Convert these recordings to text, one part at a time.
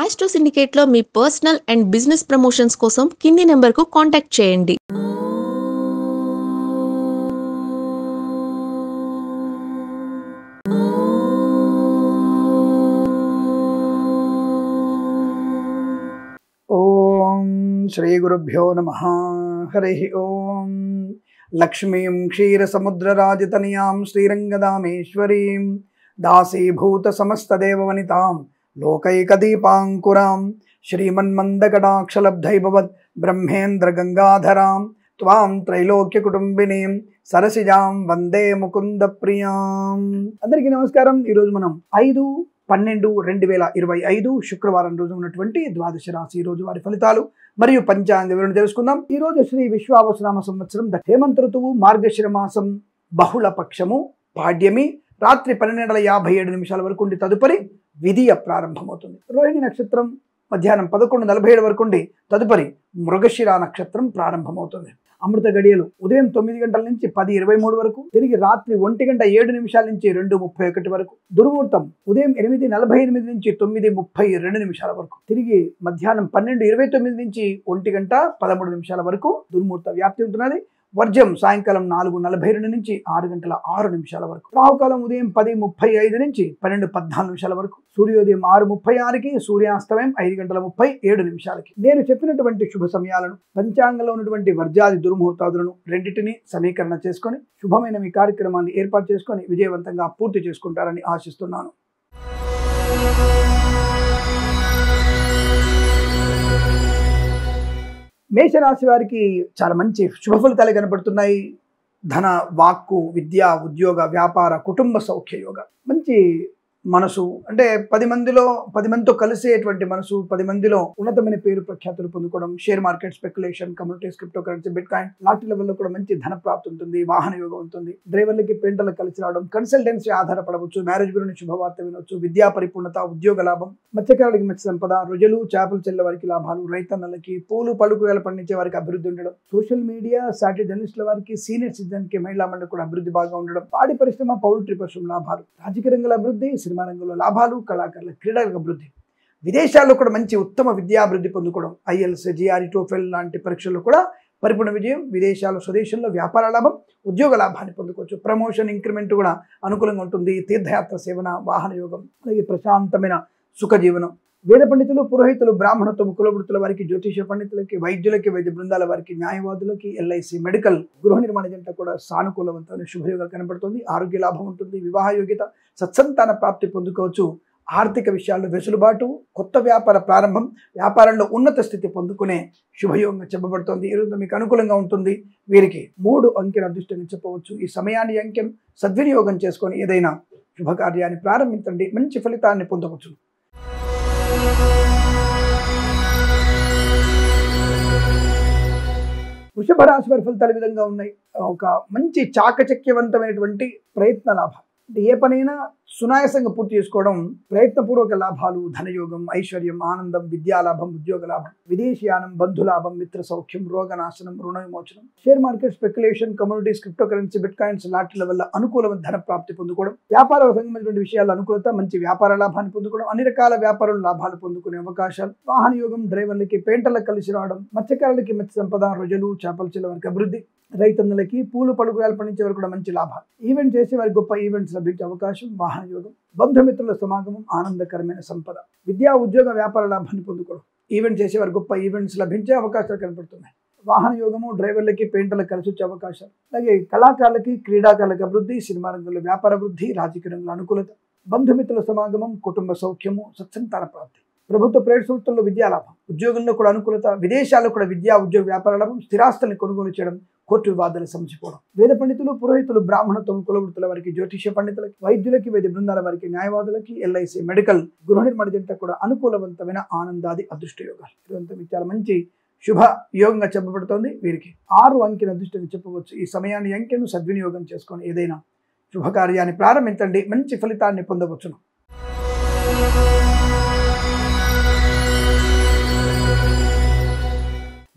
Astro సిండికేట్లో మీ personal and business promotions కోసం కింది నెంబర్కు కాంటాక్ట్ చేయండి. ఓం శ్రీ గురుభ్యో నమః. హరి ఓం. లక్ష్మీం క్షీరసముద్రరాజతనయాం శ్రీరంగదామేశ్వరీం దాసీభూత సమస్తదేవవనితాం లోకైకదీపాంకురాం శ్రీమన్మందకటాక్షలబ్ధైభవత్ బ్రహ్మేంద్ర గంగాధరాం త్వాం త్రైలోక్యకుటుంబినీం సరసిజాం వందే ముకుంద ప్రియాం. అందరికీ నమస్కారం. ఈరోజు మనం 5/12/2025 శుక్రవారం రోజు ఉన్నటువంటి ద్వాదశ రాశి రోజు వారి ఫలితాలు మరియు పంచాంగ వివరణ తెలుసుకుందాం. ఈ రోజు శ్రీ విశ్వావసునామ సంవత్సరం హేమంత ఋతువు మార్గశిర మాసం బహుళ పక్షము పాడ్యమి రాత్రి 12:57 వరకు ఉండి తదుపరి విధియ ప్రారంభమవుతుంది. రోహిణి నక్షత్రం మధ్యాహ్నం 11:47 వరకు ఉండి తదుపరి మృగశిర నక్షత్రం ప్రారంభమవుతుంది. అమృత గడియలు ఉదయం 9 గంటల నుంచి 10:23 వరకు, తిరిగి రాత్రి 1:07 నుంచి 2:31 వరకు, దుర్ముహూర్తం ఉదయం 8:48 నుంచి 9:32 వరకు, తిరిగి మధ్యాహ్నం 12:29 నుంచి 1:13 వరకు దుర్ముహూర్త వ్యాప్తి ఉంటున్నది. వర్జం సాయంకాలం 4:42 నుంచి 6:06 వరకు, రాహుకాలం ఉదయం 10:35 నుంచి 12:14 వరకు, సూర్యోదయం 6:36కి, సూర్యాస్తమయం 5:37. నేను చెప్పినటువంటి శుభ సమయాలను, పంచాంగంలో ఉన్నటువంటి వర్జాది దుర్ముహూర్తాదులను రెండింటినీ సమీకరణ చేసుకొని శుభమైన మీ కార్యక్రమాన్ని ఏర్పాటు చేసుకొని విజయవంతంగా పూర్తి చేసుకుంటారని ఆశిస్తున్నాను. మేషరాశి వారికి చాలా మంచి శుభ ఫలితాలు కనపడుతున్నాయి. ధన, వాక్కు, విద్య, ఉద్యోగ, వ్యాపార, కుటుంబ సౌఖ్య యోగ, మంచి మనసు, అంటే 10 మందితో కలిసేటువంటి మనసు, 10 మందిలో ఉన్నతమైన పేరు ప్రఖ్యాతులు పొందుకోవడం, share market, speculation, communities, cryptocurrency, bit coin లాంటి లెవెల్లో కూడా మంచి ధన ప్రాప్తి ఉంటుంది. వాహన యోగం ఉంటుంది. డ్రైవర్లకి పెయింటర్లకు కలిసి రావడం, కన్సల్టెన్సీ ఆధారపడవచ్చు, మ్యారేజ్ గురించి శుభవార్త వినవచ్చు, విద్యా పరిపూర్ణత, ఉద్యోగ లాభం, మత్స్యకారులకి మత్స్య సంపద, రొయ్యలు, చేపలు చెల్లె వారికి లాభాలు, రైతన్నలకి, పూలు పళ్ళు కూరలు పండించే వారికి అభివృద్ధి ఉండడం, సోషల్ మీడియా సాటి జర్నలిస్టుల వారికి, సీనియర్ సిటిజన్ కి, మహిళా మండలి కూడా అభివృద్ధి బాగా ఉండడం, పాడి పరిశ్రమ, పౌల్ట్రీ పరిశ్రమ లాభాలు, రాజకీయ రంగాల అభివృద్ధి, సినిమా రంగంలో లాభాలు, కళాకారుల క్రీడల అభివృద్ధి, విదేశాల్లో కూడా మంచి ఉత్తమ విద్యాభివృద్ధి పొందుకోవడం, ఐఎల్స్, జిఆర్ఈ, టోఫెల్ లాంటి పరీక్షల్లో కూడా పరిపూర్ణ విజయం, విదేశాలు, స్వదేశంలో వ్యాపార లాభం, ఉద్యోగ లాభాన్ని పొందుకోవచ్చు, ప్రమోషన్, ఇంక్రిమెంట్ కూడా అనుకూలంగా ఉంటుంది, తీర్థయాత్ర సేవన, వాహన యోగం, అలాగే ప్రశాంతమైన సుఖ జీవనం. వేద పండితులు, పురోహితులు, బ్రాహ్మణత్వం, కులవృత్తుల వారికి, జ్యోతిష పండితులకి, వైద్యులకి, వైద్య బృందాల వారికి, న్యాయవాదులకి, ఎల్ఐసి, మెడికల్, గృహ నిర్మాణ జంట కూడా సానుకూలవంతమైన శుభయోగాలు కనబడుతుంది. ఆరోగ్య లాభం ఉంటుంది. వివాహ యోగ్యత, సత్సంతాన ప్రాప్తి పొందుకోవచ్చు. ఆర్థిక విషయాల్లో వెసులుబాటు, కొత్త వ్యాపార ప్రారంభం, వ్యాపారంలో ఉన్నత స్థితి పొందుకునే శుభయోగంగా చెప్పబడుతోంది. ఈరోజు మీకు అనుకూలంగా ఉంటుంది. వీరికి 3 అంకెల అదృష్టంగా చెప్పవచ్చు. ఈ సమయాన్ని అంకెను సద్వినియోగం చేసుకొని ఏదైనా శుభకార్యాన్ని ప్రారంభించండి, మంచి ఫలితాన్ని పొందవచ్చు. వృషభ రాశి వారి ఫలితాలు ఈ విధంగా ఉన్నాయి. ఒక మంచి చాకచక్యవంతమైనటువంటి ప్రయత్న లాభం, అంటే ఏ పనైనా సునాయాసంగా పూర్తి చేసుకోవడం, ప్రయత్నపూర్వక లాభాలు, ధనయోగం, ఐశ్వర్యం, ఆనందం, విద్యాలాభం, ఉద్యోగ లాభం, విదేశీయానం, బంధులాభం, మిత్ర సౌఖ్యం, రోగనాశనం, రుణ విమోచనం, share market, speculation, communities, cryptocurrency, bitcoins లాంటి వల్ల అనుకూలమైన ధన ప్రాప్తి పొందుకోవడం, వ్యాపార సంబంధించిన విషయాల అనుకూలత, మంచి వ్యాపార లాభాన్ని పొందుకోవడం, అన్ని రకాల వ్యాపారులు లాభాలు పొందుకునే అవకాశాలు, వాహన యోగం, డ్రైవర్లకి, పెయింటర్లకు కలిసి రావడం, మత్స్యకారులకి మత్స్య సంపద, రొయ్యలు, చేపలు చెల్లె వారికి అభివృద్ధి, రైతన్నలకి, పూలు పలుకురాలు పండించే వారికి కూడా మంచి లాభాలు, ఈవెంట్ చేసే వారికి గొప్ప ఈవెంట్స్ లభించే అవకాశం, వాహన యోగం, బంధుమిత్రుల సమాగమం, ఆనందకరమైన సంపద, విద్యా, ఉద్యోగ, వ్యాపార లాభాన్ని పొందుకోవడం, ఈవెంట్ చేసేవారు గొప్ప ఈవెంట్స్ లభించే అవకాశాలు కనపడుతున్నాయి. వాహన యోగము, డ్రైవర్లకి, పెయింటర్లకు కలిసి వచ్చే అవకాశాలు, అలాగే కళాకారులకి, క్రీడాకారులకు అభివృద్ధి, సినిమా రంగంలో వ్యాపార అభివృద్ధి, రాజకీయ రంగంలో అనుకూలత, బంధుమిత్రుల సమాగమం, కుటుంబ సౌఖ్యము, సత్సంతాన ప్రాప్తి, ప్రభుత్వ ప్రైవేట్ సంస్థల్లో విద్యా లాభం, ఉద్యోగంలో కూడా అనుకూలత, విదేశాల్లో కూడా విద్యా, ఉద్యోగ, వ్యాపార లాభం, స్థిరాస్తుల్ని కొనుగోలు చేయడం, కోర్టు వివాదాలు సమసిపోవడం, వేద పండితులు, పురోహితులు, బ్రాహ్మణత్వం, కులవృత్తుల వారికి, జ్యోతిష పండితులకి, వైద్యులకి, వైద్య బృందాల వారికి, న్యాయవాదులకి, ఎల్ఐసి, మెడికల్, గృహ నిర్మాణ జంట కూడా అనుకూలవంతమైన ఆనందాది అదృష్ట యోగాలు. ఇదంతా మీకు చాలా మంచి శుభ యోగంగా చెప్పబడుతోంది. వీరికి 6 అంకెల అదృష్టంగా చెప్పవచ్చు. ఈ సమయాన్ని అంకెను సద్వినియోగం చేసుకొని ఏదైనా శుభకార్యాన్ని ప్రారంభించండి, మంచి ఫలితాన్ని పొందవచ్చును.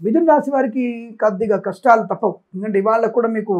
మిథున రాశి వారికి కొద్దిగా కష్టాలు తప్పవు. ఎందుకంటే ఇవాళ కూడా మీకు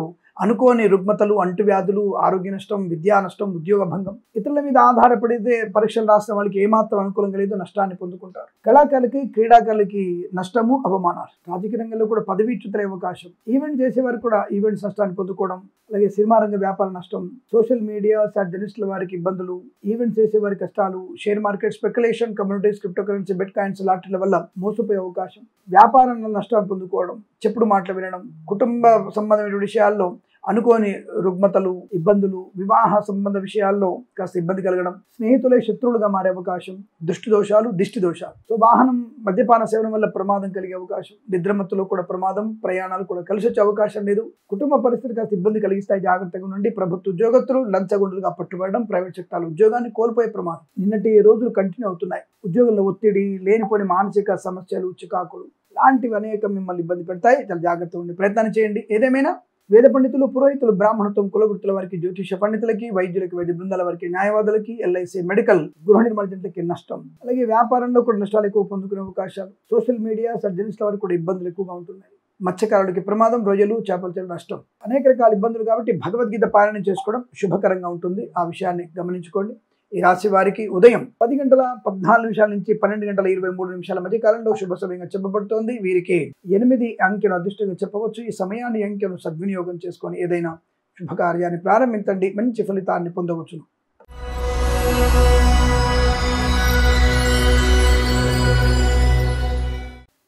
అనుకోని రుగ్మతలు, అంటువ్యాధులు, ఆరోగ్య నష్టం, విద్యా నష్టం, ఉద్యోగ భంగం, ఇతరుల మీద ఆధారపడితే పరీక్షలు రాసిన వాళ్ళకి ఏమాత్రం అనుకూలంగా లేదు, నష్టాన్ని పొందుకుంటారు. కళాకారులకి, క్రీడాకారులకి నష్టము, అవమానాలు. రాజకీయ రంగంలో కూడా పదవీచ్యుతుల అవకాశం. ఈవెంట్ చేసేవారు కూడా ఈవెంట్స్ నష్టాన్ని పొందుకోవడం, అలాగే సినిమా రంగ వ్యాపార నష్టం, సోషల్ మీడియా జర్నలిస్టుల వారికి ఇబ్బందులు, ఈవెంట్స్ చేసే వారి కష్టాలు, share market speculation, communities, cryptocurrency, bitcoins లాటరీల వల్ల మోసపోయే అవకాశం, వ్యాపారంలో నష్టాన్ని పొందుకోవడం, చెప్పుడు మాటలు వినడం, కుటుంబ సంబంధమైన విషయాల్లో అనుకోని రుగ్మతలు, ఇబ్బందులు, వివాహ సంబంధ విషయాల్లో కాస్త ఇబ్బంది కలగడం, స్నేహితులే శత్రువులుగా మారే అవకాశం, దృష్టి దోషాలు, దిష్టి దోషాలు. సో వాహనం మద్యపాన సేవనం వల్ల ప్రమాదం కలిగే అవకాశం, నిద్రమత్తులో కూడా ప్రమాదం, ప్రయాణాలు కూడా కలిసి వచ్చే అవకాశం లేదు. కుటుంబ పరిస్థితి కాస్త ఇబ్బంది కలిగిస్తాయి. జాగ్రత్తగా నుండి. ప్రభుత్వ ఉద్యోగస్తులు లంచగొండులుగా పట్టుబడడం, ప్రైవేట్ సెక్టార్ల ఉద్యోగాన్ని కోల్పోయే ప్రమాదం. నిన్నటి రోజులు కంటిన్యూ అవుతున్నాయి. ఉద్యోగంలో ఒత్తిడి, లేనిపోని మానసిక సమస్యలు, చికాకులు లాంటివి అనేక మిమ్మల్ని ఇబ్బంది పెడతాయి. చాలా జాగ్రత్తగా ఉండి ప్రయత్నం చేయండి. ఏదేమైనా వేద పండితులు, పురోహితులు, బ్రాహ్మణత్వం, కులవృత్తుల వారికి, జ్యోతిష పండితులకి, వైద్యులకి, వైద్య బృందాల వారికి, న్యాయవాదులకి, ఎల్ఐసి, మెడికల్, గృహ నిర్మాణ జంటలకి నష్టం. అలాగే వ్యాపారంలో కూడా నష్టాలు ఎక్కువ పొందుకునే అవకాశాలు, సోషల్ మీడియా జర్నలిస్టుల వారికి కూడా ఇబ్బందులు ఎక్కువగా ఉంటున్నాయి. మత్స్యకారులకి ప్రమాదం, రొయ్యలు, చేపల చెరువు నష్టం, అనేక రకాల ఇబ్బందులు. కాబట్టి భగవద్గీత పారాయణం చేసుకోవడం శుభకరంగా ఉంటుంది. ఆ విషయాన్ని గమనించుకోండి. ఈ రాశి వారికి ఉదయం 10 గంటల 14 నిమిషాల నుంచి 12 గంటల 23 నిమిషాల మధ్య కాలంలో శుభ సమయంగా చెప్పబడుతోంది. వీరికి 8 అంకెను అదృష్టంగా చెప్పవచ్చు. ఈ సమయాన్ని, అంకెను సద్వినియోగం చేసుకొని ఏదైనా శుభకార్యాన్ని ప్రారంభించండి. మంచి ఫలితాన్ని పొందవచ్చును.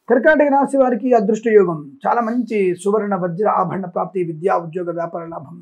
కర్కాటక రాశి వారికి అదృష్ట యోగం. చాలా మంచి సువర్ణ, వజ్ర, ఆభరణ ప్రాప్తి, విద్యా, ఉద్యోగ, వ్యాపార లాభం.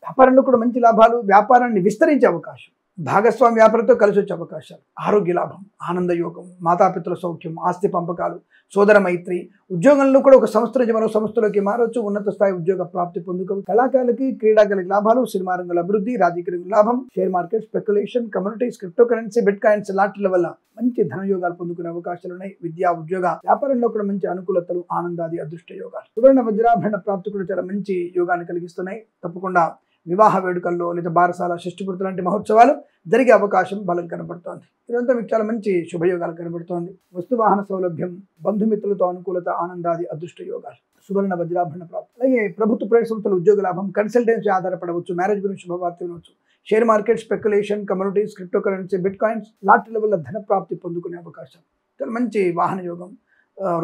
వ్యాపారంలో కూడా మంచి లాభాలు, వ్యాపారాన్ని విస్తరించే అవకాశం, భాగస్వామి వ్యాపారంతో కలిసి వచ్చే అవకాశాలు, ఆరోగ్య లాభం, ఆనంద యోగం, మాతాపితృల సౌఖ్యం, ఆస్తి పంపకాలు, సోదర మైత్రి. ఉద్యోగంలో కూడా ఒక సంస్థ నుంచి మరో సంస్థలోకి మారవచ్చు. ఉన్నత స్థాయి ఉద్యోగ ప్రాప్తి పొందుకోవచ్చు. కళాకారులకి, క్రీడాకారులకి లాభాలు, సినిమా రంగంలో అభివృద్ధి, రాజకీయ రంగంలో లాభం, share market speculation, communities, cryptocurrency, bitcoins లాటరీల వల్ల మంచి ధనయోగాలు పొందుకునే అవకాశాలు ఉన్నాయి. విద్యా, ఉద్యోగ, వ్యాపారంలో కూడా మంచి అనుకూలతలు, ఆనందాది అదృష్ట యోగాలు, సువర్ణ, వజ్రాభరణ ప్రాప్తి కూడా చాలా మంచి యోగాన్ని కలిగిస్తున్నాయి. తప్పకుండా వివాహ వేడుకల్లో లేదా బారసాల, షష్ఠిపూర్తి లాంటి మహోత్సవాలు జరిగే అవకాశం బలం కనబడుతోంది. ఇదంతా మీకు చాలా మంచి శుభయోగాలు కనబడుతోంది. వస్తువాహన సౌలభ్యం, బంధుమిత్రులతో అనుకూలత, ఆనందాది అదృష్ట యోగాలు, సువర్ణ, వజ్రాభరణ ప్రాప్తి. అలాగే ప్రభుత్వ ప్రైవేట్ సంస్థల ఉద్యోగ లాభం, కన్సల్టెన్సీ ఆధారపడవచ్చు, మ్యారేజ్ గురించి శుభవార్త వినవచ్చు, share market speculation, communities, cryptocurrency, bitcoins లాటరీల వల్ల ధన ప్రాప్తి పొందుకునే అవకాశం, చాలా మంచి వాహన యోగం,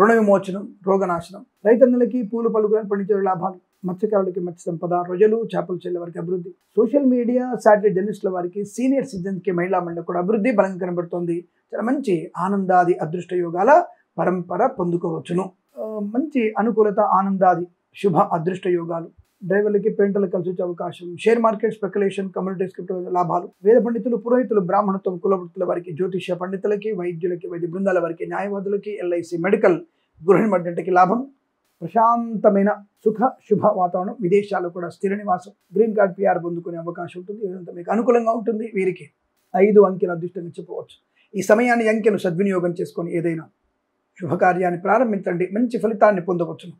రుణ విమోచనం, రోగనాశనం, రైతన్నలకి పూలు పలుకులను పండించే లాభాలు, మత్స్యకారులకి మత్స్య సంపద, రొయ్యలు, చేపల చెల్లె వారికి అభివృద్ధి, సోషల్ మీడియా శాటిలైట్ జర్నలిస్టుల వారికి, సీనియర్ సిటిజన్స్కి, మహిళా మండలి కూడా అభివృద్ధి బలంగా కనబడుతోంది. చాలా మంచి ఆనందాది అదృష్ట యోగాల పరంపర పొందుకోవచ్చును. మంచి అనుకూలత, ఆనందాది శుభ అదృష్ట యోగాలు, డ్రైవర్లకి, పెయింటర్లకు కలిసి వచ్చే అవకాశం, share market speculation, communities, crypto లాభాలు, వేద పండితులు, పురోహితులు, బ్రాహ్మణత్వం, కులవృత్తుల వారికి, జ్యోతిష పండితులకి, వైద్యులకి, వైద్య బృందాల వారికి, న్యాయవాదులకి, ఎల్ఐసి, మెడికల్, గృహ నిర్మాణ జంటకి లాభం, ప్రశాంతమైన సుఖ శుభ వాతావరణం, విదేశాల్లో కూడా స్థిర నివాసం, గ్రీన్ కార్డ్, పిఆర్ పొందుకునే అవకాశం ఉంటుంది. ఇదంతా మీకు అనుకూలంగా ఉంటుంది. వీరికి 5 అంకెను అదృష్టంగా చెప్పవచ్చు. ఈ సమయాన్ని, అంకెను సద్వినియోగం చేసుకొని ఏదైనా శుభకార్యాన్ని ప్రారంభించండి. మంచి ఫలితాన్ని పొందవచ్చును.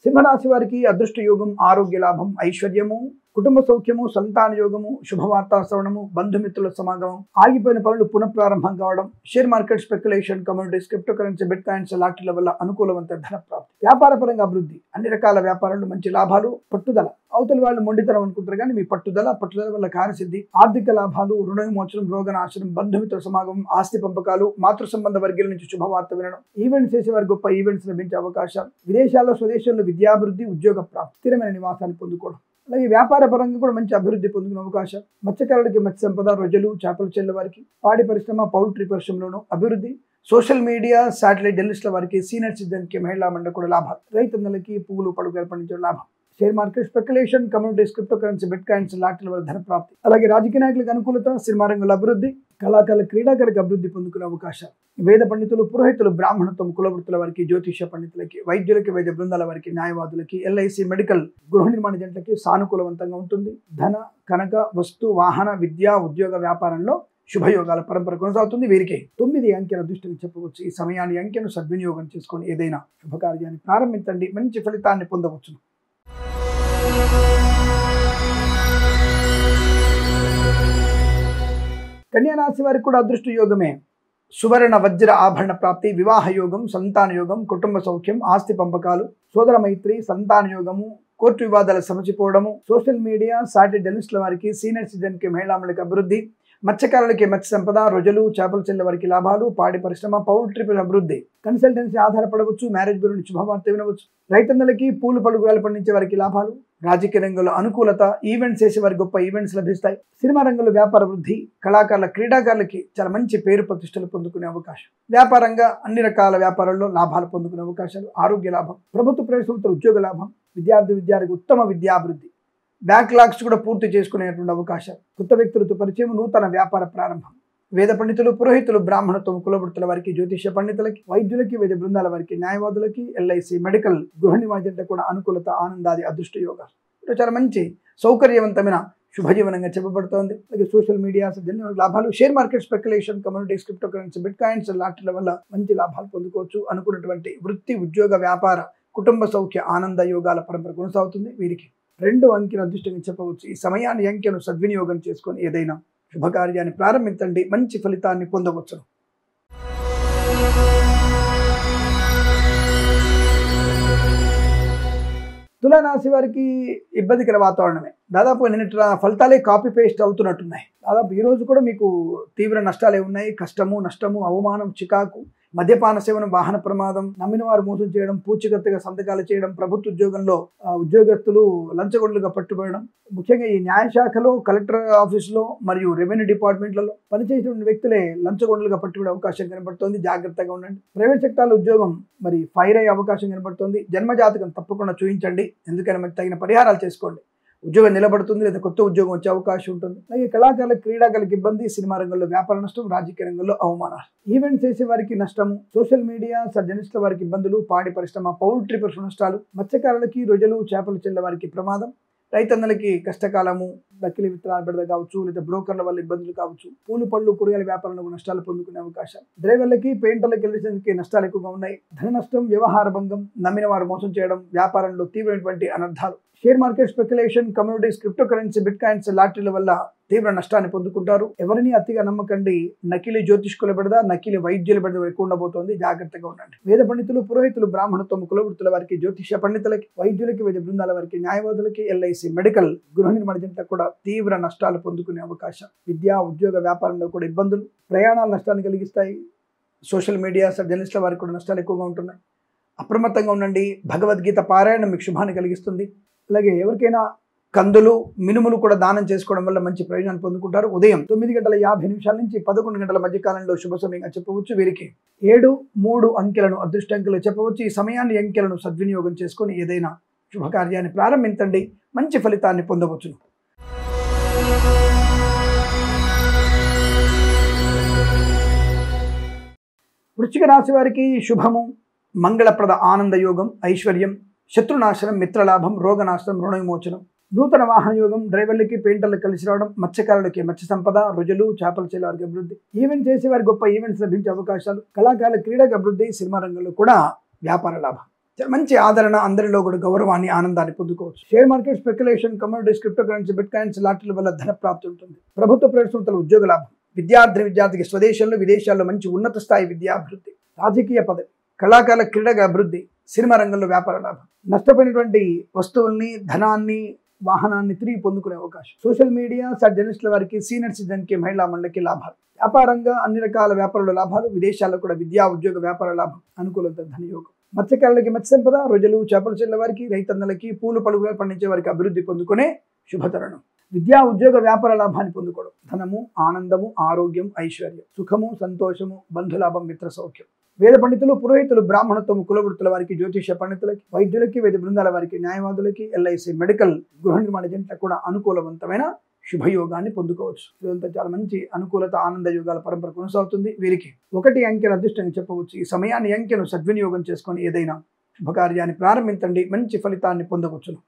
సింహరాశి వారికి అదృష్ట యోగం, ఆరోగ్య లాభం, ఐశ్వర్యము, కుటుంబ సౌఖ్యము, సంతాన యోగము, శుభవార్తా శ్రవణము, బంధుమిత్రుల సమాగమం, ఆగిపోయిన పనులు పునఃప్రారంభం కావడం, share market speculation, communities, cryptocurrency, bitcoins లాటరీల వల్ల అనుకూలవంత ధన ప్రాప్తి, వ్యాపార పరంగా అభివృద్ధి, అన్ని రకాల వ్యాపారాలు మంచి లాభాలు, పట్టుదల. అవతలి వాళ్ళు మొండితనం అనుకుంటారు కానీ మీ పట్టుదల వల్ల కార్యసిద్ధి, ఆర్థిక లాభాలు, రుణ విమోచనం, రోగనాశనం, బంధుమిత్రుల సమాగమం, ఆస్తి పంపకాలు, మాతృ సంబంధ వర్గాల నుంచి శుభవార్త వినడం, ఈవెంట్స్ చేసే వారి గొప్ప ఈవెంట్స్ లభించే అవకాశాలు, విదేశాల్లో, స్వదేశాల్లో విద్యాభివృద్ధి, ఉద్యోగ ప్రాప్తి, స్థిరమైన నివాసాన్ని పొందుకోవడం, అలాగే వ్యాపార పరంగా కూడా మంచి అభివృద్ధి పొందుకునే అవకాశం, మత్స్యకారులకి మత్స్య సంపద, రొయ్యలు, చేపల చెల్లె వారికి, పాడి పరిశ్రమ, పౌల్ట్రీ పరిశ్రమలోనూ అభివృద్ధి, సోషల్ మీడియా శాటిలైట్ జర్నలిస్టుల వారికి, సీనియర్ సిటిజన్కి, మహిళా మండలి కూడా లాభాలు, రైతన్నలకి పువ్వులు పడుగులు పండించే లాభం, share market speculation, communities, cryptocurrency, bitcoins లాటరీల వల్ల ధన ప్రాప్తి, అలాగే రాజకీయ నాయకులకు అనుకూలత, సినిమా రంగంలో అభివృద్ధి, కళాకారుల, క్రీడాకారులకు అభివృద్ధి పొందుకునే అవకాశాలు, వేద పండితులు, పురోహితులు, బ్రాహ్మణత్వం, కులవృత్తుల వారికి, జ్యోతిష పండితులకి, వైద్యులకి, వైద్య బృందాల వారికి, న్యాయవాదులకి, ఎల్ఐసి, మెడికల్, గృహ నిర్మాణ జంటలకి సానుకూలవంతంగా ఉంటుంది. ధన, కనక, వస్తు, వాహన, విద్యా, ఉద్యోగ, వ్యాపారంలో శుభయోగాల పరంపర కొనసాగుతుంది. వీరికి 9 అంకెల దృష్టిని చెప్పవచ్చు. ఈ సమయాన్ని, అంకెను సద్వినియోగం చేసుకొని ఏదైనా శుభకార్యాన్ని ప్రారంభించండి. మంచి ఫలితాన్ని పొందవచ్చు. కన్యా రాశి వారికి కూడా అదృష్ట యోగమే. సువర్ణ వజ్ర ఆభరణ ప్రాప్తి, వివాహ యోగం, సంతాన యోగం, కుటుంబ సౌఖ్యం, ఆస్తి పంపకాలు, సోదర మైత్రి, సంతాన యోగము, కోర్టు వివాదాలు సమసిపోవడము, సోషల్ మీడియా సాటి జర్నలిస్టుల వారికి, సీనియర్ సిటిజన్కి, మహిళామణులకు అభివృద్ధి, మత్స్యకారులకి మత్స్య సంపద, రొజలు, చేపల చెల్ల వారికి లాభాలు, పాడి పరిశ్రమ, పౌల్ట్రీ అభివృద్ధి, కన్సల్టెన్సీ ఆధారపడవచ్చు, మ్యారేజ్ బ్యూరో నుంచి శుభవార్త వినవచ్చు, రైతన్నలకి పూలు పలుకురాలు పండించే వారికి లాభాలు, రాజకీయ రంగంలో అనుకూలత, ఈవెంట్స్ చేసే వారికి గొప్ప ఈవెంట్స్ లభిస్తాయి, సినిమా రంగంలో వ్యాపార వృద్ధి, కళాకారుల క్రీడాకారులకి చాలా మంచి పేరు ప్రతిష్టలు పొందుకునే అవకాశం, వ్యాపారంగా అన్ని రకాల వ్యాపారాల్లో లాభాలు పొందుకునే అవకాశాలు, ఆరోగ్య లాభం, ప్రభుత్వ ప్రైవేట్ ఉద్యోగ లాభం, విద్యార్థికి ఉత్తమ విద్యాభివృద్ధి, బ్యాక్లాగ్స్ కూడా పూర్తి చేసుకునేటువంటి అవకాశాలు, కొత్త వ్యక్తులతో పరిచయం, నూతన వ్యాపార ప్రారంభం, వేద పండితులు, పురోహితులు, బ్రాహ్మణత్వం, కులవృత్తుల వారికి, జ్యోతిష్య పండితులకి, వైద్యులకి, వేద బృందాల వారికి, న్యాయవాదులకి, ఎల్ఐసి, మెడికల్, గృహ నిర్మాణ కూడా అనుకూలత, ఆనందాది అదృష్ట యోగాలు. చాలా మంచి సౌకర్యవంతమైన శుభజీవనంగా చెప్పబడుతోంది. అలాగే సోషల్ మీడియా లాభాలు, share market speculation, communities, cryptocurrency, bitcoins లాంటి వల్ల మంచి లాభాలు పొందుకోవచ్చు. అనుకున్నటువంటి వృత్తి, ఉద్యోగ, వ్యాపార, కుటుంబ సౌఖ్య, ఆనంద యోగాల పరంపర కొనసాగుతుంది. వీరికి 2 అంకెను అదృష్టంగా చెప్పవచ్చు. ఈ సమయాన్ని, అంకెను సద్వినియోగం చేసుకొని ఏదైనా శుభకార్యాన్ని ప్రారంభించండి, మంచి ఫలితాన్ని పొందవచ్చు. తులారాశి వారికి ఇబ్బందికర వాతావరణమే. దాదాపు నిన్నటి ఫలితాలే కాపీ పేస్ట్ అవుతున్నట్టున్నాయి. దాదాపు ఈ రోజు కూడా మీకు తీవ్ర నష్టాలే ఉన్నాయి. కష్టము, నష్టము, అవమానం, చికాకు, మద్యపాన సేవనం, వాహన ప్రమాదం, నమ్మిన వారు మోసం చేయడం, పూచికత్తుగా సంతకాలు చేయడం, ప్రభుత్వ ఉద్యోగంలో ఉద్యోగస్తులు లంచగొండలుగా పట్టుబడడం, ముఖ్యంగా ఈ న్యాయశాఖలో, కలెక్టర్ ఆఫీసులో మరియు రెవెన్యూ డిపార్ట్మెంట్లలో పనిచేసిన వ్యక్తులే లంచగొండలుగా పట్టుబడే అవకాశం కనబడుతోంది. జాగ్రత్తగా ఉండండి. ప్రైవేట్ సెక్టార్లో ఉద్యోగం మరి ఫైర్ అయ్యే అవకాశం కనబడుతోంది. జన్మజాతకం తప్పకుండా చూపించండి. ఎందుకని మరి తగిన పరిహారాలు చేసుకోండి. ఉద్యోగం నిలబడుతుంది, లేదా కొత్త ఉద్యోగం వచ్చే అవకాశం ఉంటుంది. అలాగే కళాకారుల, క్రీడాకారులకు ఇబ్బంది, సినిమా రంగంలో వ్యాపార నష్టం, రాజకీయ రంగంలో అవమానాలు, ఈవెంట్స్ చేసే వారికి నష్టము, సోషల్ మీడియా జర్నలిస్టుల వారికి ఇబ్బందులు, పాడి పరిశ్రమ, పౌల్ట్రీ పరిశ్రమ నష్టాలు, మత్స్యకారులకి, రొజలు, చేపలు చెల్ల వారికి ప్రమాదం, రైతన్నలకి కష్టకాలము, నకిలీ విత్తనాలు పెడద కావచ్చు, లేదా బ్రోకర్ల వల్ల ఇబ్బందులు కావచ్చు, పూలు పళ్ళు కూరగాయల వ్యాపారంలో నష్టాలు పొందుకునే అవకాశాలు, డ్రైవర్లకి, పెయింటర్లకి, ఎలక్ట్రీషియన్స్కి నష్టాలు ఎక్కువగా ఉన్నాయి. ధన నష్టం, వ్యవహార భంగం, నమ్మిన వారు మోసం చేయడం, వ్యాపారంలో తీవ్రమైనటువంటి అనర్థాలు, share market speculation, communities, cryptocurrency, bitcoins లాటరీల వల్ల తీవ్ర నష్టాన్ని పొందుకుంటారు. ఎవరిని అతిగా నమ్మకండి. నకిలీ జ్యోతిష్కుల బెడద, నకిలీ వైద్యుల బెడద ఎక్కువ ఉండబోతోంది. జాగ్రత్తగా ఉండండి. వేద పండితులు, పురోహితులు, బ్రాహ్మణత్వం, కులవృత్తుల వారికి, జ్యోతిష్య పండితులకి, వైద్యులకి, వేద బృందాల వారికి, న్యాయవాదులకి, ఎల్ఐసి, మెడికల్, గృహ నిర్మాణ కూడా తీవ్ర నష్టాలు పొందుకునే అవకాశం. విద్యా, ఉద్యోగ, వ్యాపారంలో కూడా ఇబ్బందులు, ప్రయాణాలు నష్టాన్ని కలిగిస్తాయి. సోషల్ మీడియా జర్నలిస్టుల వారికి కూడా నష్టాలు ఎక్కువగా ఉంటున్నాయి. అప్రమత్తంగా ఉండండి. భగవద్గీత పారాయణం మీకు శుభాన్ని కలిగిస్తుంది. అలాగే ఎవరికైనా కందులు, మినుములు కూడా దానం చేసుకోవడం వల్ల మంచి ప్రయోజనాలు పొందుకుంటారు. ఉదయం 9:50 నుంచి 11 గంటల మధ్య కాలంలో శుభ సమయంగా చెప్పవచ్చు. వీరికి 7, 3 అంకెలను అదృష్ట అంకెలు చెప్పవచ్చు. ఈ సమయాన్ని, అంకెలను సద్వినియోగం చేసుకొని ఏదైనా శుభకార్యాన్ని ప్రారంభించండి, మంచి ఫలితాన్ని పొందవచ్చును. వృశ్చిక రాశి వారికి శుభము, మంగళప్రద, ఆనంద యోగం, ఐశ్వర్యం, శత్రునాశనం, మిత్రలాభం, రోగనాశనం, రుణ విమోచనం, నూతన వాహన యోగం, డ్రైవర్లకి, పెయింటర్లకు కలిసి రావడం, మత్స్యకారులకి మత్స్య సంపద, రుజులు, చేపల చెల్ల వారికి అభివృద్ధి, ఈవెంట్ చేసే వారికి గొప్ప ఈవెంట్స్ లభించే అవకాశాలు, కళాకారుల క్రీడకు అభివృద్ధి, సినిమా రంగంలో కూడా వ్యాపార లాభం, మంచి ఆదరణ, అందరిలో కూడా గౌరవాన్ని, ఆనందాన్ని పొందుకోవచ్చు. Share market speculation, communities, cryptocurrency, bitcoins లాటరీల వల్ల ధన ప్రాప్తి ఉంటుంది. ప్రభుత్వ ప్రైవేట్ సంస్థల ఉద్యోగ లాభం, విద్యార్థికి స్వదేశంలో, విదేశాల్లో మంచి ఉన్నత స్థాయి విద్యాభివృద్ధి, రాజకీయ పదవి, కళాకారుల క్రీడగా అభివృద్ధి, సినిమా రంగంలో వ్యాపార లాభం, నష్టపోయినటువంటి వస్తువుల్ని, ధనాన్ని, వాహనాన్ని తిరిగి పొందుకునే అవకాశం. సోషల్ మీడియా జర్నలిస్టుల వారికి, సీనియర్ సిటిజన్కి, మహిళా మండలికి లాభాలు, వ్యాపారంగా అన్ని రకాల వ్యాపారాల లాభాలు, విదేశాల్లో కూడా విద్యా, ఉద్యోగ, వ్యాపార లాభం, అనుకూలత, ధనయోగం, మత్స్యకారులకి మత్స్య సంపద, రొజలు, చేపల చెల్ల వారికి, రైతన్నలకి, పూలు పలుకులు పండించే వారికి అభివృద్ధి పొందుకునే శుభతరుణం. విద్యా, ఉద్యోగ, వ్యాపార లాభాన్ని పొందుకోవడం, ధనము, ఆనందము, ఆరోగ్యం, ఐశ్వర్యం, సుఖము, సంతోషము, బంధులాభం, మిత్ర సౌఖ్యం, వేద పండితులు, పురోహితులు, బ్రాహ్మణత్వం, కులవృత్తుల వారికి, జ్యోతిష్య పండితులకి, వైద్యులకి, వేద బృందాల వారికి, న్యాయవాదులకి, ఎల్ఐసి, మెడికల్, గృహ నిర్మాణ జంటలకు కూడా అనుకూలవంతమైన శుభయోగాన్ని పొందుకోవచ్చు. ఇదంతా చాలా మంచి అనుకూలత, ఆనంద యోగాల పరంపర కొనసాగుతుంది. వీరికి 1 అంకెను అదృష్టంగా చెప్పవచ్చు. ఈ సమయాన్ని, అంకెను సద్వినియోగం చేసుకొని ఏదైనా శుభకార్యాన్ని ప్రారంభించండి, మంచి ఫలితాన్ని పొందవచ్చును.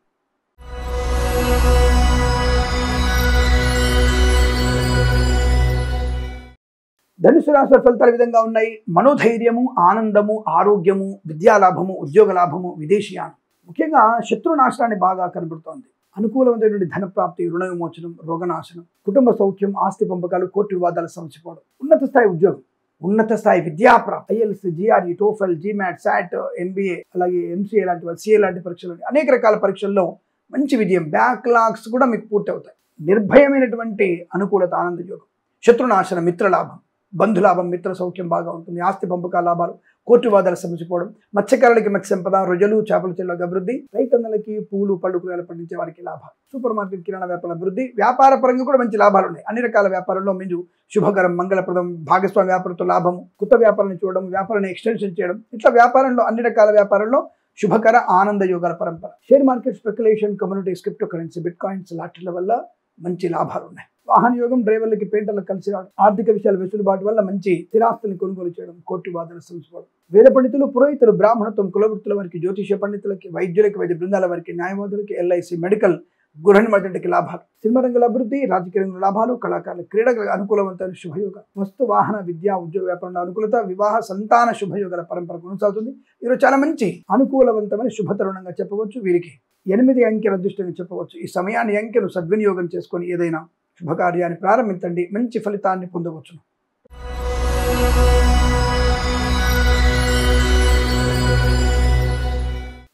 ధనుసు రాశి ఫలితాల విధంగా ఉన్నాయి. మనోధైర్యము, ఆనందము, ఆరోగ్యము, విద్యాలాభము, ఉద్యోగ లాభము, విదేశీయానం, ముఖ్యంగా శత్రునాశనాన్ని బాగా కనబడుతోంది. అనుకూలమైనటువంటి ధన ప్రాప్తి, రుణ విమోచనం, రోగనాశనం, కుటుంబ సౌఖ్యం, ఆస్తి పంపకాలు, కోర్టు వివాదాలు సమసిపోవడం, ఉన్నత స్థాయి ఉద్యోగం, ఉన్నత స్థాయి విద్యాప్రాప్తి, IELTS, GRE, TOEFL, GMAT, SAT, MBA, అలాగే ఎంసీఏ లాంటి సిఏ లాంటి పరీక్షలు, అనేక రకాల పరీక్షల్లో మంచి విజయం, బ్యాక్లాగ్స్ కూడా మీకు పూర్తి అవుతాయి. నిర్భయమైనటువంటి అనుకూలత, ఆనంద యోగం, శత్రునాశన, మిత్రలాభం, బంధులాభం, మిత్ర సౌఖ్యం బాగా ఉంటుంది. ఆస్తి పంపకాల లాభాలు, కోర్టు వాదాలు సమసిపోవడం, మత్స్యకారులకి మత్స్య సంపద, రొయ్యలు, చేపల చెరువుల అభివృద్ధి, రైతన్నలకి పూలు పళ్ళు కూరగాయలు పండించే వారికి లాభాలు, సూపర్ మార్కెట్ కిరాణా వ్యాపార అభివృద్ధి, వ్యాపార పరంగా కూడా మంచి లాభాలు ఉన్నాయి. అన్ని రకాల వ్యాపారంలో మీరు శుభకరం, మంగళప్రదం, భాగస్వామి వ్యాపారంతో లాభము, కొత్త వ్యాపారాన్ని చూడడం, వ్యాపారాన్ని ఎక్స్టెన్షన్ చేయడం, ఇట్లా వ్యాపారంలో అన్ని రకాల వ్యాపారంలో శుభకర ఆనంద యోగాల పరంపర. Share market, speculation, communities, cryptocurrency, bitcoins లాటరీల వల్ల మంచి లాభాలు ఉన్నాయి. వాహన యోగం, డ్రైవర్లకి, పెయింటర్లకు కలిసి రావడం, ఆర్థిక విషయాల వెసులుబాటు వల్ల మంచి స్థిరాస్తుల్ని కొనుగోలు చేయడం, కోర్టు వాదనలు సమసిపోవడం, వేద పండితులు, పురోహితులు, బ్రాహ్మణత్వం, కులవృత్తుల వారికి, జ్యోతిష పండితులకి, వైద్యులకి, వైద్య బృందాల వారికి, న్యాయవాదులకి, ఎల్ఐసి, మెడికల్, గృహ నిర్మాణకి లాభాలు, సినిమా రంగుల అభివృద్ధి, రాజకీయ రంగుల లాభాలు, కళాకారుల, క్రీడలకు అనుకూలవంతమైన శుభయోగ, వస్తు వాహన, విద్యా, ఉద్యోగ వ్యాపారంలో అనుకూలత, వివాహ, సంతాన శుభయోగాల పరంపర కొనసాగుతుంది. ఈరోజు చాలా మంచి అనుకూలవంతమైన శుభతరుణంగా చెప్పవచ్చు. వీరికి 8 అంకెల అదృష్టంగా చెప్పవచ్చు. ఈ సమయాన్ని, అంకెను సద్వినియోగం చేసుకొని ఏదైనా శుభకార్యాన్ని ప్రారంభించండి, మంచి ఫలితాన్ని పొందవచ్చు.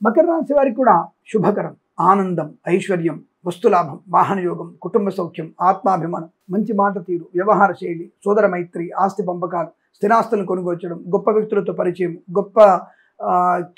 మకర రాశి వారికి కూడా శుభకరం, ఆనందం, ఐశ్వర్యం, వస్తులాభం, వాహన యోగం, కుటుంబ సౌఖ్యం, ఆత్మాభిమానం, మంచి మాట తీరు, వ్యవహార శైలి, సోదర మైత్రి, ఆస్తి పంపకాలు, స్థిరాస్తులను కొనుగోలు చేయడం, గొప్ప వ్యక్తులతో పరిచయం, గొప్ప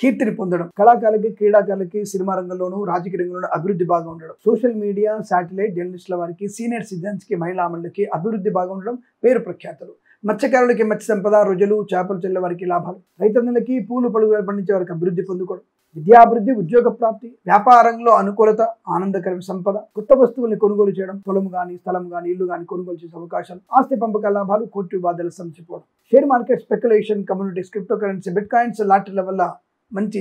కీర్తిని పొందడం, కళాకారులకి, క్రీడాకారులకి, సినిమా రంగంలోనూ, రాజకీయ రంగంలోనూ అభివృద్ధి బాగా ఉండడం, సోషల్ మీడియా, శాటిలైట్, జర్నలిస్టుల వారికి, సీనియర్ సిటిజన్స్కి, మహిళా మండలికి అభివృద్ధి బాగా ఉండడం, పేరు ప్రఖ్యాతులు, మత్స్యకారులకి మత్స్య సంపద, రొయ్యలు, చేపల చెల్లెల వారికి లాభాలు, రైతన్నలకి పూలు పలుగులు పండించే వారికి అభివృద్ధి పొందుకోవడం, విద్యాభివృద్ధి, ఉద్యోగ ప్రాప్తి, వ్యాపారంలో అనుకూలత, ఆనందకరమైన సంపద, కొత్త వస్తువుల్ని కొనుగోలు చేయడం, పొలం కానీ, స్థలం కానీ, ఇల్లు కానీ కొనుగోలు చేసే అవకాశాలు, ఆస్తి పంపకాల లాభాలు, కోర్టు వివాదాలు సమసిపోవడం, share market, speculation, communities, cryptocurrency, bitcoins లాటరీల వల్ల మంచి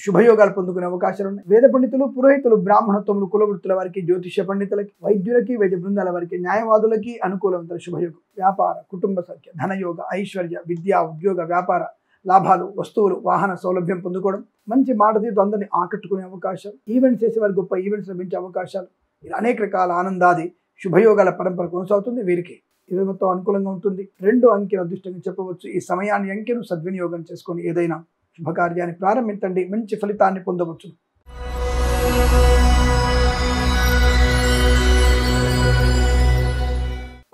శుభయోగాలు పొందుకునే అవకాశాలు ఉన్నాయి. వేద పండితులు, పురోహితులు, బ్రాహ్మణత్వములు, కులవృత్తుల వారికి, జ్యోతిష పండితులకి, వైద్యులకి, వైద్య బృందాల వారికి, న్యాయవాదులకి అనుకూలవంతమైన శుభయోగం, వ్యాపార, కుటుంబ సౌఖ్య, ధనయోగ, ఐశ్వర్య, విద్యా, ఉద్యోగ వ్యాపార లాభాలు, వస్తువులు, వాహన సౌలభ్యం పొందుకోవడం, మంచి మాట తీరుతో అందరినీ ఆకట్టుకునే అవకాశం, ఈవెంట్స్ చేసే వారికి గొప్ప ఈవెంట్స్ లభించే అవకాశాలు, ఇలా అనేక రకాల ఆనందాది శుభయోగాల పరంపర కొనసాగుతుంది. వీరికి ఇది మొత్తం అనుకూలంగా ఉంటుంది. 2 అంకెల అదృష్టంగా చెప్పవచ్చు. ఈ సమయాన్ని, అంకెను సద్వినియోగం చేసుకొని ఏదైనా శుభకార్యాన్ని ప్రారంభించండి, మంచి ఫలితాన్ని పొందవచ్చు.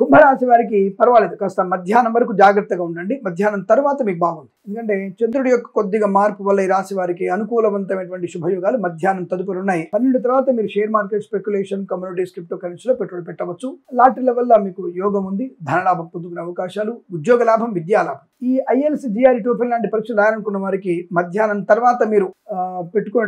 కుంభరాశి వారికి పర్వాలేదు, కాస్త మధ్యాహ్నం వరకు జాగ్రత్తగా ఉండండి. మధ్యాహ్నం తర్వాత మీకు బాగుంది. ఎందుకంటే చంద్రుడి యొక్క కొద్దిగా మార్పు వల్ల ఈ రాశి వారికి అనుకూలవంతమైనటువంటి శుభయోగాలు మధ్యాహ్నం తదుపరి ఉన్నాయి. 12 తర్వాత మీరు share market, speculation, communities, crypto కరెన్సీలో పెట్టుబడి పెట్టవచ్చు. లాటరీల వల్ల మీకు యోగం ఉంది, ధనలాభం పొందుకునే అవకాశాలు, ఉద్యోగ లాభం, విద్యా లాభం. ఈ ఐఎల్స్, జిఆర్ఈ, టోఫెల్ లాంటి పరీక్షలు రాయాలనుకున్న వారికి మధ్యాహ్నం తర్వాత మీరు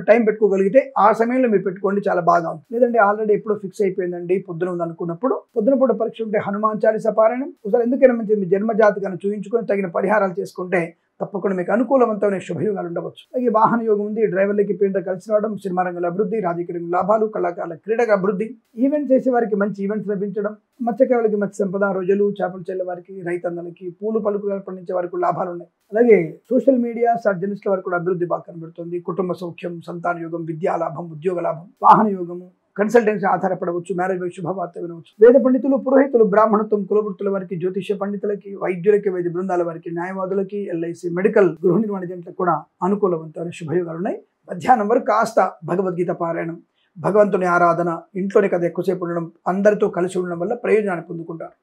టైం పెట్టుకోగలిగితే ఆ సమయంలో మీరు పెట్టుకోండి, చాలా బాగా ఉంది. లేదంటే ఆల్రెడీ ఎప్పుడో ఫిక్స్ అయిపోయిందండి, పొద్దున ఉంది అనుకున్నప్పుడు పొద్దున పూట పరీక్ష ఉంటే హనుమాన్ చాలీసా పారాయణం, ఒకసారి ఎందుకైనా మంచిది మీ జన్మజాతకాన్ని చూయించుకొని తగిన పరిహారాలు చేసుకుంటే తప్పకుండా మీకు అనుకూలవంతమైన శుభయోగాలు ఉండవచ్చు. అలాగే వాహన యోగం ఉంది, డ్రైవర్లకి, పెయింటర్ కలిసి రావడం, సినిమా రంగంలో అభివృద్ధి, రాజకీయ రంగంలో లాభాలు, కళాకారుల, క్రీడల అభివృద్ధి, ఈవెంట్స్ చేసే వారికి మంచి ఈవెంట్స్ లభించడం, మత్స్యకారులకి మత్స్య సంపద, రొయ్యలు, చేపలు చెల్లె వారికి, రైతన్నలకి, పూలు పలుకులు పండించే వారికి లాభాలు ఉన్నాయి. అలాగే సోషల్ మీడియా, జర్నలిస్టుల వారికి కూడా అభివృద్ధి బాగా కనబడుతుంది. కుటుంబ సౌఖ్యం, సంతాన యోగం, విద్యా లాభం, ఉద్యోగ లాభం, వాహన యోగము, కన్సల్టెన్సీ ఆధారపడవచ్చు, మ్యారేజ్ పై శుభవార్త వినవచ్చు. వేద పండితులు, పురోహితులు, బ్రాహ్మణత్వం, కులవృత్తుల వారికి, జ్యోతిష పండితులకి, వైద్యులకి, వైద్య బృందాల వారికి, న్యాయవాదులకి, ఎల్ఐసి, మెడికల్, గృహ నిర్మాణ జంటలకు కూడా అనుకూలవంతమైన శుభయోగాలు ఉన్నాయి. మధ్యాహ్నం వరకు కాస్త భగవద్గీత పారాయణం, భగవంతుని ఆరాధన, ఇంట్లోనే కదా ఎక్కువసేపు ఉండడం, అందరితో కలిసి ఉండడం వల్ల ప్రయోజనాన్ని పొందుకుంటారు.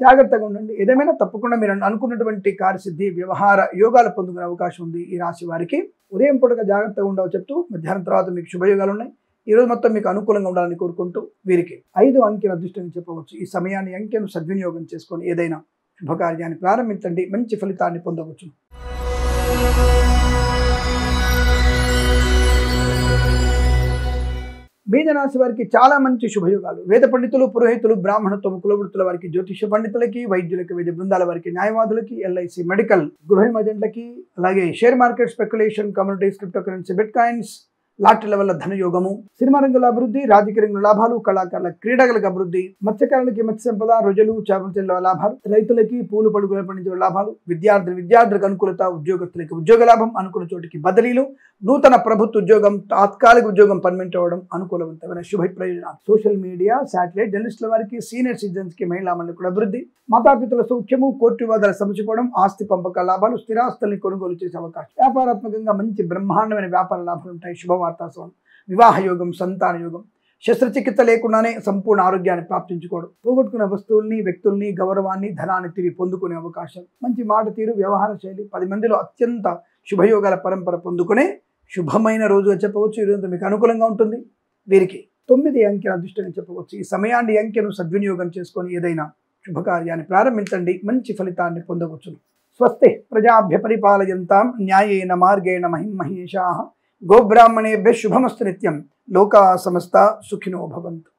జాగ్రత్తగా ఉండండి. ఏదేమైనా తప్పకుండా మీరు అనుకున్నటువంటి కార్యసిద్ధి, వ్యవహార యోగాలు పొందుకునే అవకాశం ఉంది ఈ రాశి వారికి. ఉదయం పూటగా జాగ్రత్తగా ఉండవు చెప్తూ మధ్యాహ్నం తర్వాత మీకు శుభయోగాలు ఉన్నాయి. ఈ రోజు మొత్తం మీకు అనుకూలంగా ఉండాలని కోరుకుంటూ వీరికి 5 అంకెల అదృష్టం చెప్పవచ్చు. ఈ సమయాన్ని, అంకెను సద్వినియోగం చేసుకొని ఏదైనా శుభకార్యాన్ని ప్రారంభించండి, మంచి ఫలితాన్ని పొందవచ్చు. మీనరాశి వారికి చాలా మంచి శుభయోగాలు. వేద పండితులు, పురోహితులు, బ్రాహ్మణత్వం, కులవృత్తుల వారికి, జ్యోతిష పండితులకి, వైద్యులకి, వైద్య బృందాల వారికి, న్యాయవాదులకి, ఎల్ఐసి, మెడికల్, గృహ నిర్మాణలకి, అలాగే share market, speculation, communities, cryptocurrency, bitcoins లాటరీల వల్ల ధనయోగము, సినిమా రంగుల అభివృద్ధి, రాజకీయ రంగుల లాభాలు, కళాకారుల క్రీడలకు అభివృద్ధి, మత్స్యకారులకి మత్స్య సంపద, రొయ్యలు చేపల చెరువుల లాభాలు, రైతులకి పూలు పడుగులు పండించే లాభాలు, విద్యార్థులకు అనుకూలత, ఉద్యోగస్తులకి ఉద్యోగ లాభం, అనుకున్న చోటికి బదిలీలు, నూతన ప్రభుత్వ ఉద్యోగం, తాత్కాలిక ఉద్యోగం పర్మనెంట్ అవ్వడం, అనుకూలవంతమైన శుభ ప్రయోజనాలు. సోషల్ మీడియా, శాటిలైట్, జర్నలిస్టుల వారికి, సీనియర్ సిటిజన్స్ కి, మహిళా మండలికి అభివృద్ధి, మాతాపితల సౌఖ్యము, కోర్టు వివాదాలు సమసిపోవడం, ఆస్తి పంపక లాభాలు, స్థిరాస్తుల్ని కొనుగోలు చేసే అవకాశం, వ్యాపారాత్మకంగా మంచి బ్రహ్మాండమైన వ్యాపార లాభాలు ఉంటాయి. శుభవార్తా శ్రవణం, వివాహ యోగం, సంతాన యోగం, శస్త్రచికిత్స లేకుండానే సంపూర్ణ ఆరోగ్యాన్ని ప్రాప్తించుకోవడం, పోగొట్టుకున్న వస్తువుల్ని, వ్యక్తుల్ని, గౌరవాన్ని, ధనాన్ని తిరిగి పొందుకునే అవకాశం, మంచి మాట తీరు, వ్యవహార శైలి, 10 మందిలో అత్యంత శుభయోగాల పరంపర పొందుకునే శుభమైన రోజుగా చెప్పవచ్చు. ఈరోజు మీకు అనుకూలంగా ఉంటుంది. వీరికి 9 అంకెల అదృష్టంగా చెప్పవచ్చు. ఈ సమయాన్ని అంకెను సద్వినియోగం చేసుకొని ఏదైనా శుభకార్యాన్ని ప్రారంభించండి, మంచి ఫలితాన్ని పొందవచ్చును. స్వస్తి ప్రజాభ్య పరిపాలయంతాం న్యాయేన మార్గేణ మహిమహేషాః. గోబ్రాహ్మణేభ్యః శుభమస్తు నిత్యం. లోకా సమస్తా సుఖినో భవంతు.